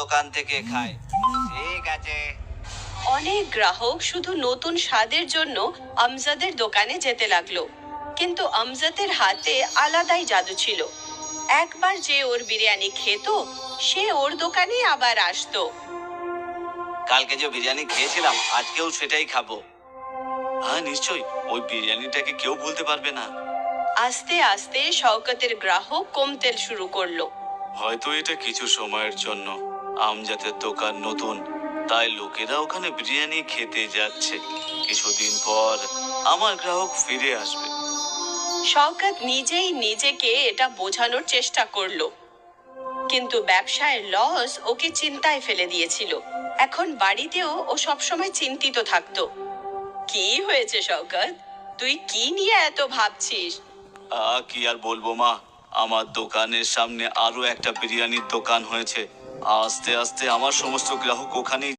দোকান থেকে খায়। ঠিক আছে। অনেক গ্রাহক শুধু নতুন স্বাদের জন্য আমজাদের দোকানে যেতে লাগলো, কিন্তু আমজাদের হাতে আলাদাই জাদু ছিল। একবার যে ওর বিরিয়ানি খেত, সে ওর দোকানে আবার আসতো। কালকে যে বিরিয়ানি খেয়েছিলাম আজকেও সেটাই খাবো। হ্যাঁ নিশ্চয়ই, ওই বিরিয়ানিটাকে কেউ ভুলতে পারবে না। আস্তে আস্তে শওকতের গ্রাহক কমতে শুরু করলো। হয়তো এটা কিছু সময়ের জন্য। আমজাদের দোকান নতুন, তাই লোকেরা ওখানে বিরিয়ানি খেতে যাচ্ছে। কিছুদিন পর আমার গ্রাহক ফিরে আসবে। শওকত নিজেই নিজেকে এটা বোঝানোর চেষ্টা করলো, কিন্তু ব্যবসায় লস ওকে চিন্তায় ফেলে দিয়েছিল। এখন বাড়িতেও ও সবসময় চিন্তিত থাকতো। কি হয়েছে শওকত? তুই কি নিয়ে এত ভাবছিস? কি আর বলবো মা, আমার দোকানের সামনে আরো একটা বিরিয়ানির দোকান হয়েছে। আস্তে আস্তে আমার সমস্ত গ্রাহক ওখানেই